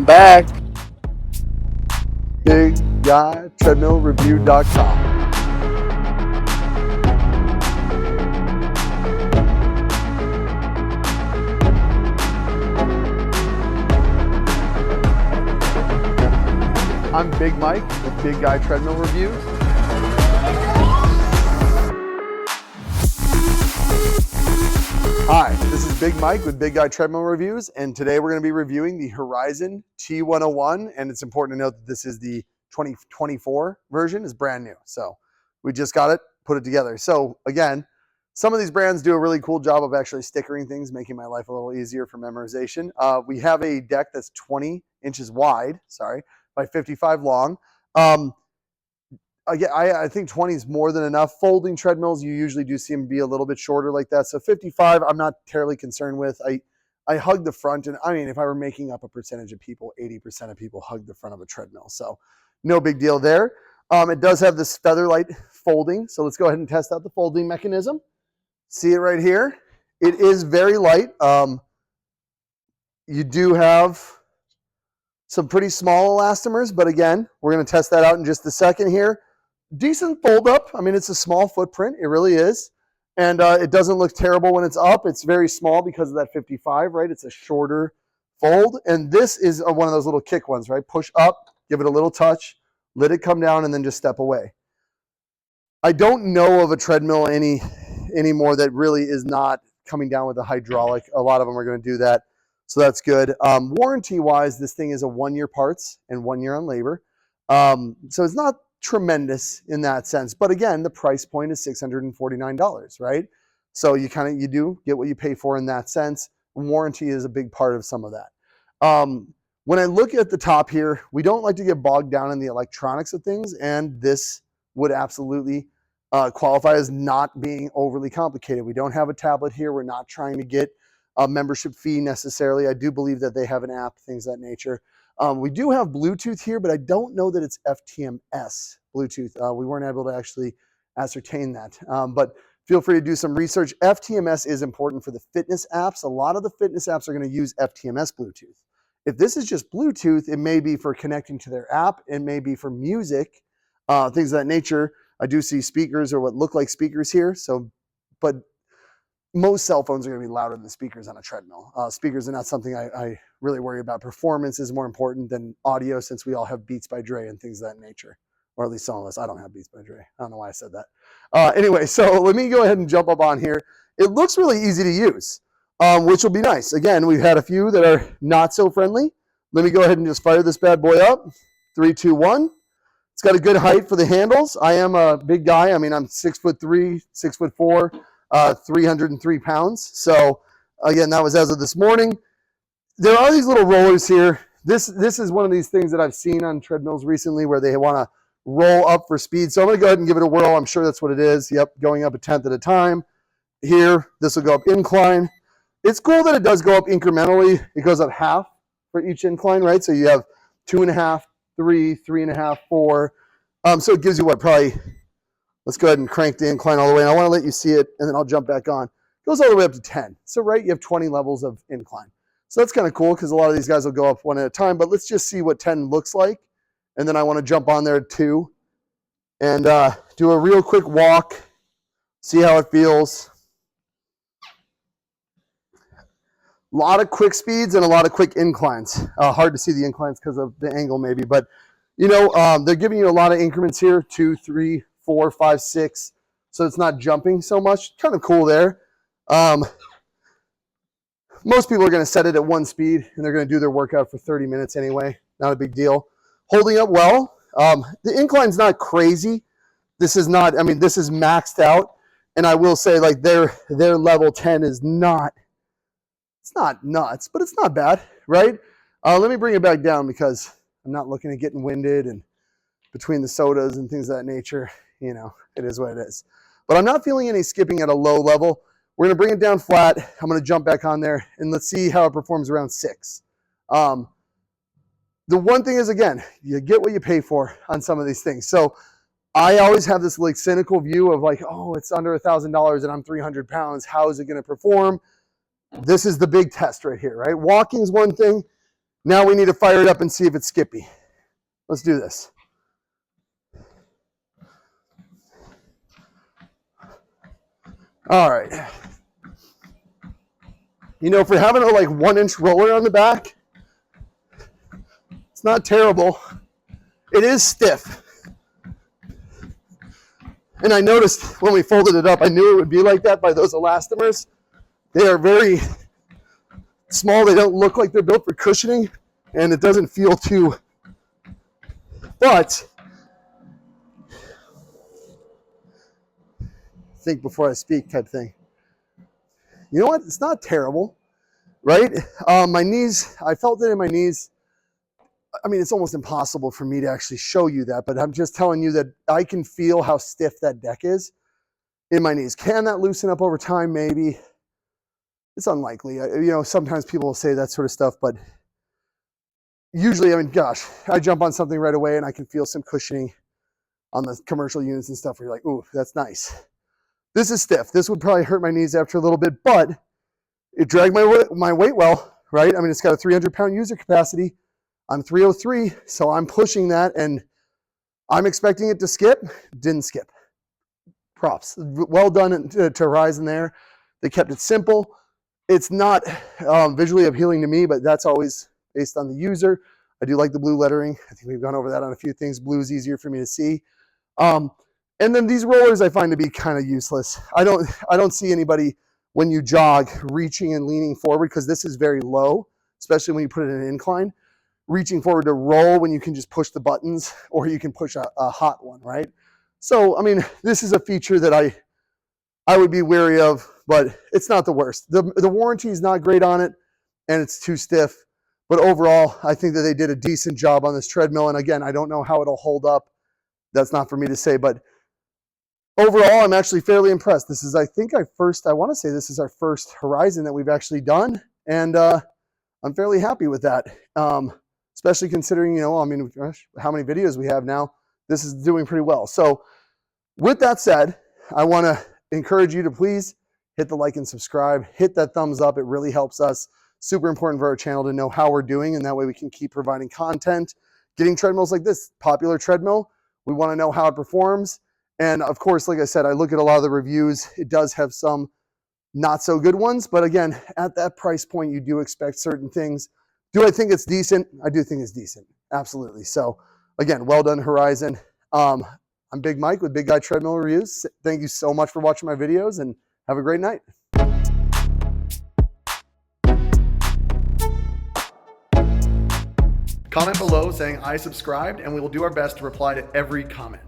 I'm back. BigGuyTreadmillReview.com. I'm Big Mike with Big Guy Treadmill Reviews. Hi, this is Big Mike with Big Guy Treadmill Reviews, and today we're going to be reviewing the Horizon T101, and it's important to note that this is the 2024 version, is brand new. So we just got it, put it together. So again, some of these brands do a really cool job of actually stickering things, making my life a little easier for memorization. We have a deck that's 20 inches wide, by 55 long. I think 20 is more than enough. Folding treadmills, you usually do see them be a little bit shorter like that. So 55, I'm not terribly concerned with. I hug the front, and I mean, if I were making up a percentage of people, 80% of people hug the front of a treadmill. So no big deal there. It does have this FeatherLight folding. So let's go ahead and test out the folding mechanism. See it right here. It is very light. You do have some pretty small elastomers, but again, we're going to test that out in just a second here. Decent fold up. I mean, it's a small footprint. It really is. And it doesn't look terrible when it's up. It's very small because of that 55, right? It's a shorter fold. And this is one of those little kick ones, right? Push up, give it a little touch, let it come down, and then just step away. I don't know of a treadmill anymore that really is not coming down with a hydraulic. A lot of them are going to do that. So that's good. Warranty-wise, this thing is a 1-year parts and 1 year on labor. So it's not tremendous in that sense. But again, the price point is $649, right? So you do get what you pay for in that sense. Warranty is a big part of some of that. When I look at the top here, we don't like to get bogged down in the electronics of things, and this would absolutely qualify as not being overly complicated. We don't have a tablet here. We're not trying to get a membership fee necessarily. I do believe that they have an app, things of that nature. We do have Bluetooth here, but I don't know that it's FTMS Bluetooth. We weren't able to actually ascertain that, but feel free to do some research. FTMS is important for the fitness apps. A lot of the fitness apps are going to use FTMS Bluetooth. If this is just Bluetooth, it may be for connecting to their app. It may be for music, things of that nature. I do see speakers or what look like speakers here. So, but most cell phones are going to be louder than the speakers on a treadmill. Speakers are not something I really worry about. Performance is more important than audio, since we all have Beats by Dre and things of that nature. Or at least some of us. I don't have Beats by Dre. I don't know why I said that. Anyway, so let me go ahead and jump up on here. It looks really easy to use, which will be nice. Again, we've had a few that are not so friendly. Let me go ahead and just fire this bad boy up. 3, 2, 1. It's got a good height for the handles. I am a big guy. I mean, I'm 6'3", 6'4". 303 pounds. So again, that was as of this morning. There are these little rollers here. This is one of these things that I've seen on treadmills recently where they want to roll up for speed. So I'm going to go ahead and give it a whirl. I'm sure that's what it is. Yep, going up 1/10 at a time. Here, this will go up incline. It's cool that it does go up incrementally. It goes up half for each incline, right? So you have 2.5, 3, 3.5, 4. So it gives you what, probably. Let's go ahead and crank the incline all the way. And I want to let you see it, and then I'll jump back on. It goes all the way up to 10. So, right, you have 20 levels of incline. So that's kind of cool because a lot of these guys will go up one at a time. But let's just see what 10 looks like. And then I want to jump on there at 2 and do a real quick walk, see how it feels. A lot of quick speeds and a lot of quick inclines. Hard to see the inclines because of the angle maybe. But, you know, they're giving you a lot of increments here, 2, 3, 4, 5, 6. So it's not jumping so much. Kind of cool there. Most people are going to set it at 1 speed, and they're going to do their workout for 30 minutes anyway. Not a big deal. Holding up well. The incline's not crazy. This is not, I mean, this is maxed out. And I will say, like, their level 10 is not, it's not nuts, but it's not bad, right? Let me bring it back down because I'm not looking at getting winded, and between the sodas and things of that nature, you know, it is what it is. But I'm not feeling any skipping at a low level. We're going to bring it down flat. I'm going to jump back on there, and let's see how it performs around 6. The one thing is, again, you get what you pay for on some of these things. So I always have this like cynical view of like, oh, it's under $1,000 and I'm 300 pounds. How is it going to perform? This is the big test right here, right? Walking is one thing. Now we need to fire it up and see if it's skippy. Let's do this. All right. You know, if we're having a like 1-inch roller on the back, it's not terrible. It is stiff. And I noticed when we folded it up, I knew it would be like that by those elastomers. They are very small. They don't look like they're built for cushioning, and it doesn't feel too, but think before I speak type thing. You know what? It's not terrible, right? My knees, I felt it in my knees. I mean, it's almost impossible for me to actually show you that, but I'm just telling you that I can feel how stiff that deck is in my knees. Can that loosen up over time? Maybe. It's unlikely. You know, sometimes people will say that sort of stuff, but usually, I mean, gosh, I jump on something right away and I can feel some cushioning on the commercial units and stuff where you're like, ooh, that's nice. This is stiff. This would probably hurt my knees after a little bit, but it dragged my weight well, right? I mean, it's got a 300-pound user capacity. I'm 303, so I'm pushing that, and I'm expecting it to skip. Didn't skip. Props. Well done to Horizon there. They kept it simple. It's not visually appealing to me, but that's always based on the user. I do like the blue lettering. I think we've gone over that on a few things. Blue is easier for me to see. And then these rollers I find to be kind of useless. I don't see anybody when you jog reaching and leaning forward, because this is very low, especially when you put it in an incline. Reaching forward to roll when you can just push the buttons, or you can push a hot one, right? So, I mean, this is a feature that I would be wary of, but it's not the worst. The warranty is not great on it, and it's too stiff. But overall, I think that they did a decent job on this treadmill. And again, I don't know how it'll hold up. That's not for me to say, but overall, I'm actually fairly impressed. This is, I want to say this is our first Horizon that we've actually done, and I'm fairly happy with that. Especially considering, you know, I mean, gosh, how many videos we have now. This is doing pretty well. So with that said, I want to encourage you to please hit the like and subscribe, hit that thumbs up. It really helps us. Super important for our channel to know how we're doing, and that way we can keep providing content, getting treadmills like this popular treadmill. We want to know how it performs. And of course, like I said, I look at a lot of the reviews. It does have some not so good ones, but again, at that price point, you do expect certain things. Do I think it's decent? I do think it's decent. Absolutely. So again, well done, Horizon. I'm Big Mike with Big Guy Treadmill Reviews. Thank you so much for watching my videos, and have a great night. Comment below saying I subscribed, and we will do our best to reply to every comment.